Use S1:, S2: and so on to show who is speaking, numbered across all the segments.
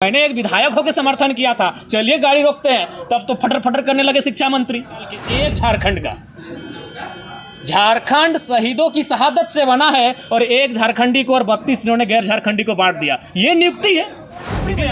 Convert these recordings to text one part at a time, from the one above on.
S1: मैंने एक विधायक होकर समर्थन किया था, चलिए गाड़ी रोकते हैं, तब तो फटर फटर करने लगे शिक्षा मंत्री। एक झारखंड शहीदों की शहादत से बना है और एक झारखंडी को और 32 इन्होंने गैर झारखंडी को बांट दिया, ये नियुक्ति है। इसी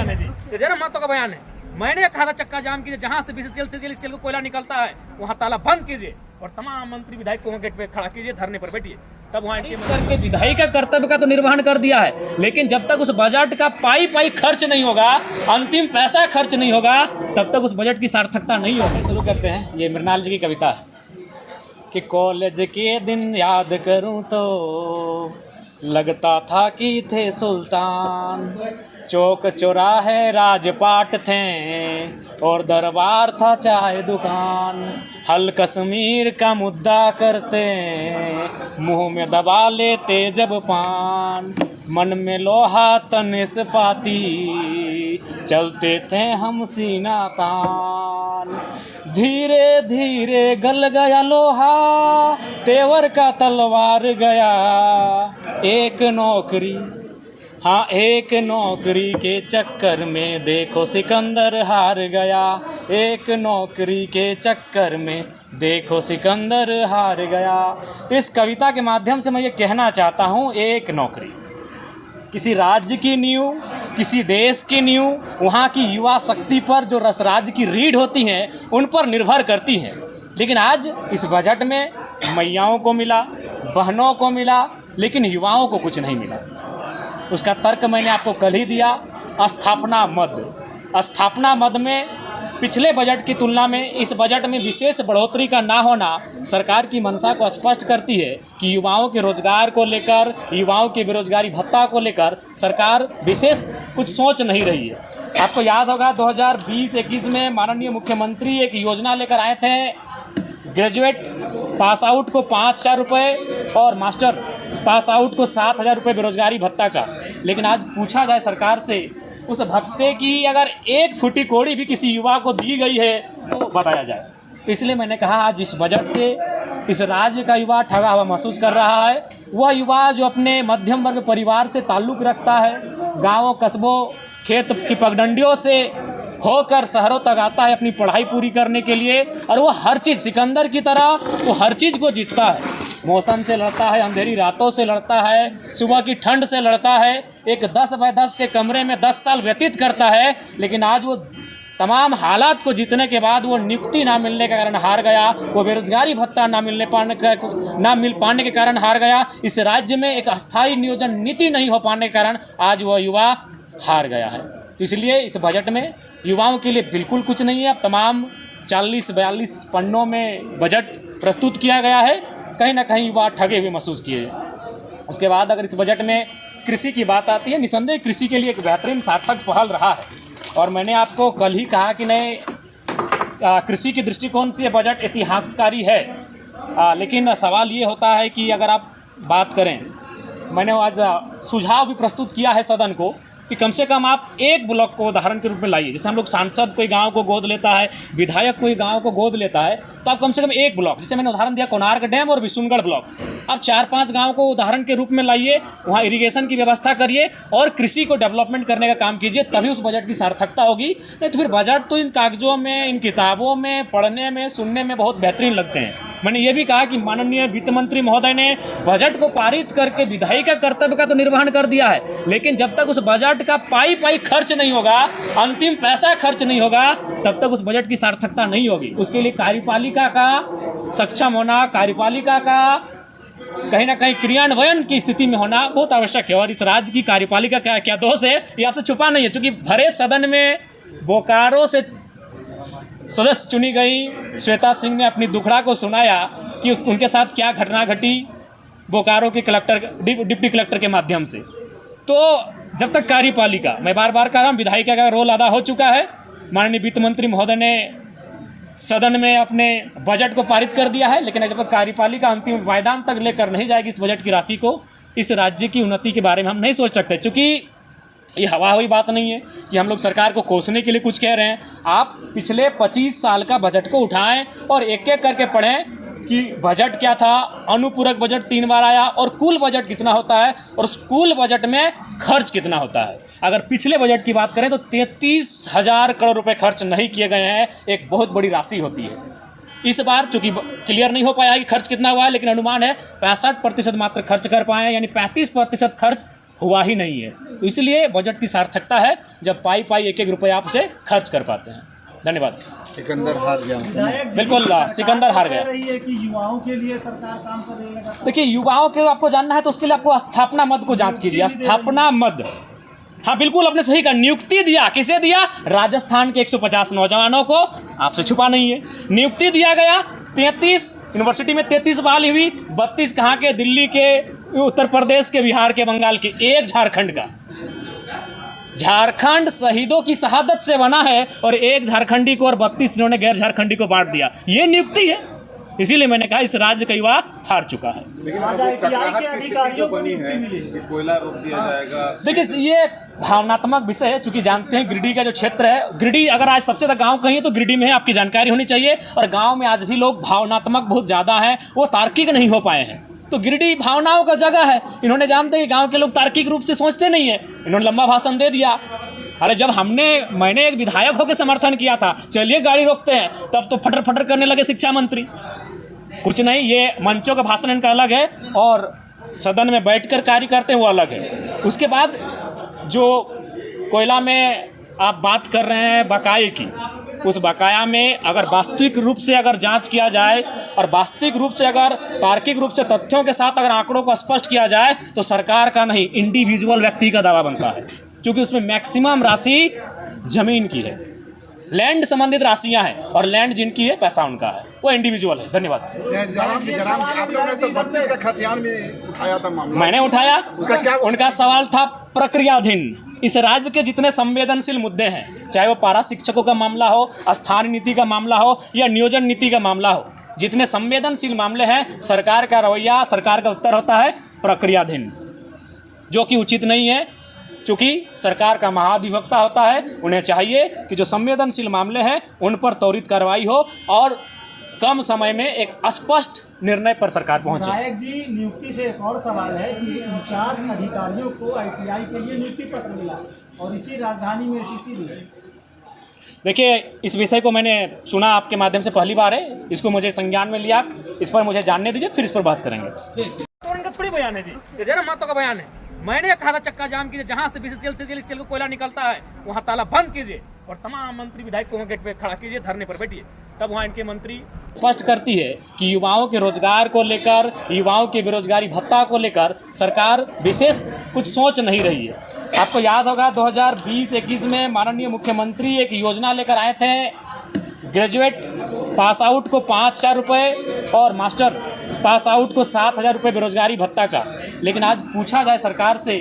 S1: जरा मतों का बयान है। मैंने कहा था चक्का जाम कीजिए, जहां से बीसीसीएल से सीएल को कोयला निकलता है वहां ताला बंद कीजिए और तमाम मंत्री विधायक को गेट पे खड़ा कीजिए, धरने पर बैठिए। तब वहाँ करके विधायी का कर्तव्य का तो निर्वहन कर दिया है, लेकिन जब तक उस बजट का पाई खर्च नहीं होगा, अंतिम पैसा खर्च नहीं होगा, तब तक उस बजट की सार्थकता नहीं होगी। शुरू करते हैं। ये मृणाल जी की कविता है कि कॉलेज के दिन याद करूं तो लगता था कि थे सुल्तान, चौक चौराहे राजपाट थे और दरबार था चाय दुकान, हल कश्मीर का मुद्दा करते मुंह में दबा लेते जब पान, मन में लोहा तन इस्पाती चलते थे हम सीना तान, धीरे धीरे गल गया लोहा तेवर का तलवार गया, एक नौकरी हाँ एक नौकरी के चक्कर में देखो सिकंदर हार गया, एक नौकरी के चक्कर में देखो सिकंदर हार गया। तो इस कविता के माध्यम से मैं ये कहना चाहता हूँ, एक नौकरी किसी राज्य की नींव, किसी देश की नींव, वहाँ की युवा शक्ति पर जो राज्य की रीढ़ होती हैं उन पर निर्भर करती हैं। लेकिन आज इस बजट में मैयाओं को मिला, बहनों को मिला, लेकिन युवाओं को कुछ नहीं मिला। उसका तर्क मैंने आपको कल ही दिया। स्थापना मद में पिछले बजट की तुलना में इस बजट में विशेष बढ़ोतरी का ना होना सरकार की मंशा को स्पष्ट करती है कि युवाओं के रोजगार को लेकर, युवाओं के बेरोजगारी भत्ता को लेकर सरकार विशेष कुछ सोच नहीं रही है। आपको याद होगा 2020-21 में माननीय मुख्यमंत्री एक योजना लेकर आए थे, ग्रेजुएट पास आउट को 5,000 रुपये और मास्टर पास आउट को 7,000 रुपये बेरोजगारी भत्ता का। लेकिन आज पूछा जाए सरकार से, उस भत्ते की अगर एक फुटी कोड़ी भी किसी युवा को दी गई है तो बताया जाए। तो इसलिए मैंने कहा आज इस बजट से इस राज्य का युवा ठगा हुआ महसूस कर रहा है। वह युवा जो अपने मध्यम वर्ग परिवार से ताल्लुक़ रखता है, गाँवों कस्बों खेत की पगडंडियों से होकर शहरों तक आता है अपनी पढ़ाई पूरी करने के लिए, और वो हर चीज़ सिकंदर की तरह वो हर चीज़ को जीतता है। मौसम से लड़ता है, अंधेरी रातों से लड़ता है, सुबह की ठंड से लड़ता है, एक 10 बाय 10 के कमरे में 10 साल व्यतीत करता है। लेकिन आज वो तमाम हालात को जीतने के बाद वो नियुक्ति ना मिलने के कारण हार गया, वो बेरोजगारी भत्ता ना मिल पाने के कारण हार गया, इस राज्य में एक अस्थायी नियोजन नीति नहीं हो पाने के कारण आज वह युवा हार गया है। इसलिए इस बजट में युवाओं के लिए बिल्कुल कुछ नहीं है। अब तमाम 40-42 पन्नों में बजट प्रस्तुत किया गया है, कहीं ना कहीं युवा ठगे हुए महसूस किए। उसके बाद अगर इस बजट में कृषि की बात आती है, निसंदेह कृषि के लिए एक बेहतरीन सार्थक पहल रहा है। और मैंने आपको कल ही कहा कि नहीं, कृषि के दृष्टिकोण से बजट इतिहासकारी है। लेकिन सवाल ये होता है कि अगर आप बात करें, मैंने आज सुझाव भी प्रस्तुत किया है सदन को कि कम से कम आप एक ब्लॉक को उदाहरण के रूप में लाइए। जैसे हम लोग सांसद कोई गांव को गोद लेता है, विधायक कोई गांव को गोद लेता है, तो आप कम से कम एक ब्लॉक, जैसे मैंने उदाहरण दिया कोणार्क डैम और विशुनगढ़ ब्लॉक, आप 4-5 गांव को उदाहरण के रूप में लाइए, वहाँ इरिगेशन की व्यवस्था करिए और कृषि को डेवलपमेंट करने का काम कीजिए, तभी उस बजट की सार्थकता होगी। नहीं तो फिर बजट तो इन कागजों में, इन किताबों में, पढ़ने में, सुनने में बहुत बेहतरीन लगते हैं। मैंने ये भी कहा कि माननीय वित्त मंत्री महोदय ने बजट को पारित करके विधायी का कर्तव्य का तो निर्वहन कर दिया है, लेकिन जब तक उस बजट का पाई खर्च नहीं होगा, अंतिम पैसा खर्च नहीं होगा, तब तक उस बजट की सार्थकता नहीं होगी। उसके लिए कार्यपालिका का सक्षम होना, कार्यपालिका का कहीं ना कहीं क्रियान्वयन की स्थिति में होना बहुत आवश्यक है। और इस राज्य की कार्यपालिका का क्या दोष है, ये आपसे छुपा नहीं है। चूँकि भरे सदन में बोकारो से सदस्य चुनी गई श्वेता सिंह ने अपनी दुखड़ा को सुनाया कि उनके साथ क्या घटना घटी बोकारो के डिप्टी कलेक्टर के माध्यम से। तो जब तक कार्यपालिका, मैं बार बार कह रहा हूँ, विधायिका का रोल अदा हो चुका है। माननीय वित्त मंत्री महोदय ने सदन में अपने बजट को पारित कर दिया है, लेकिन जब तक कार्यपालिका अंतिम पायदान तक लेकर नहीं जाएगी इस बजट की राशि को, इस राज्य की उन्नति के बारे में हम नहीं सोच सकते। चूँकि ये हवा हुई बात नहीं है कि हम लोग सरकार को कोसने के लिए कुछ कह रहे हैं। आप पिछले 25 साल का बजट को उठाएं और एक एक करके पढ़ें कि बजट क्या था, अनुपूरक बजट 3 बार आया और कुल बजट कितना होता है और उस कुल बजट में खर्च कितना होता है। अगर पिछले बजट की बात करें तो 33,000 करोड़ रुपए खर्च नहीं किए गए हैं, एक बहुत बड़ी राशि होती है। इस बार चूंकि क्लियर नहीं हो पाया है कि खर्च कितना हुआ है, लेकिन अनुमान है 65% मात्र खर्च कर पाए हैं, यानी 35% खर्च हुआ ही नहीं है। तो इसलिए बजट की सार्थकता है जब पाई एक एक रुपये आप उसे खर्च कर पाते हैं। धन्यवाद।
S2: सिकंदर हार गया,
S1: बिल्कुल सिकंदर हार गया।
S3: रही है कि युवाओं के लिए सरकार काम कर रही है।
S1: देखिए, युवाओं के आपको जानना है तो उसके लिए आपको स्थापना मद को जांच कीजिए। स्थापना मद, हाँ बिल्कुल आपने सही कहा, नियुक्ति दिया। किसे दिया? राजस्थान के 150 नौजवानों को, आपसे छुपा नहीं है। नियुक्ति दिया गया 33 यूनिवर्सिटी में 33 बहाली हुई, 32 कहाँ के? दिल्ली के, उत्तर प्रदेश के, बिहार के, बंगाल के, एक झारखंड का। झारखंड शहीदों की शहादत से बना है और एक झारखंडी को और 32 इन्होंने गैर झारखंडी को बांट दिया। ये नियुक्ति है। इसीलिए मैंने कहा इस राज्य का युवा हार चुका है।
S4: कोयला रोक दिया जाएगा।
S1: देखिए, ये भावनात्मक विषय है। चूंकि जानते हैं गिरिडीह का जो क्षेत्र है, गिरिडीह अगर आज सबसे ज़्यादा गांव कहीं है तो गिरिडीह में है, आपकी जानकारी होनी चाहिए। और गांव में आज भी लोग भावनात्मक बहुत ज़्यादा हैं, वो तार्किक नहीं हो पाए हैं। तो गिरिडीह भावनाओं का जगह है। इन्होंने जानते हैं कि गाँव के लोग तार्किक रूप से सोचते नहीं है, इन्होंने लंबा भाषण दे दिया। अरे जब मैंने एक विधायक होकर समर्थन किया था, चलिए गाड़ी रोकते हैं, तब तो फटर फटर करने लगे शिक्षा मंत्री। कुछ नहीं, ये मंचों का भाषण इनका अलग है और सदन में बैठकर कार्य करते हैं वो अलग है। उसके बाद जो कोयला में आप बात कर रहे हैं बकाये की, उस बकाया में अगर वास्तविक रूप से अगर जांच किया जाए और वास्तविक रूप से अगर तार्किक रूप से तथ्यों के साथ अगर आंकड़ों को स्पष्ट किया जाए तो सरकार का नहीं, इंडिविजुअल व्यक्ति का दावा बनता है, क्योंकि उसमें मैक्सिमम राशि जमीन की है, लैंड संबंधित राशियां हैं और लैंड जिनकी है पैसा उनका है, वो इंडिविजुअल है। धन्यवाद।
S2: आप लोगों ने 132 का खतियान में उठाया था मामला,
S1: मैंने उठाया,
S2: उसका क्या?
S1: उनका सवाल था प्रक्रियाधीन। इस राज्य के जितने संवेदनशील मुद्दे हैं, चाहे वो पारा शिक्षकों का मामला हो, स्थानीय नीति का मामला हो या नियोजन नीति का मामला हो, जितने संवेदनशील मामले हैं, सरकार का रवैया, सरकार का उत्तर होता है प्रक्रियाधीन, जो कि उचित नहीं है। चूँकि सरकार का महाधिवक्ता होता है, उन्हें चाहिए कि जो संवेदनशील मामले हैं उन पर त्वरित कार्रवाई हो और कम समय में एक स्पष्ट निर्णय पर सरकार पहुंचे।
S3: विधायक जी, नियुक्ति से एक और सवाल है कि इंचार्ज अधिकारियों को आईटीआई के लिए नियुक्ति पत्र मिला और इसी राजधानी में एचईसी ली। देखिए,
S1: इस विषय को मैंने सुना आपके माध्यम से पहली बार है, इसको मुझे संज्ञान में लिया, इस पर मुझे जानने दीजिए, फिर इस पर बहस करेंगे। तो उनका थोड़ी बयान है जी, ये जरा महतो का बयान है। मैंने कहा था चक्का जाम कीजिए, जहाँ से बीसीसीएल से इस सेल को कोयला निकलता है वहाँ ताला बंद कीजिए और तमाम मंत्री विधायक को गेट पे खड़ा कीजिए, धरने पर बैठिए। तब वहाँ इनके मंत्री स्पष्ट करती है कि युवाओं के रोजगार को लेकर, युवाओं के बेरोजगारी भत्ता को लेकर सरकार विशेष कुछ सोच नहीं रही है। आपको याद होगा 2020-21 में माननीय मुख्यमंत्री एक योजना लेकर आए थे, ग्रेजुएट पास आउट को 5,000 रुपये और मास्टर पास आउट को 7,000 रुपये बेरोजगारी भत्ता का। लेकिन आज पूछा जाए सरकार से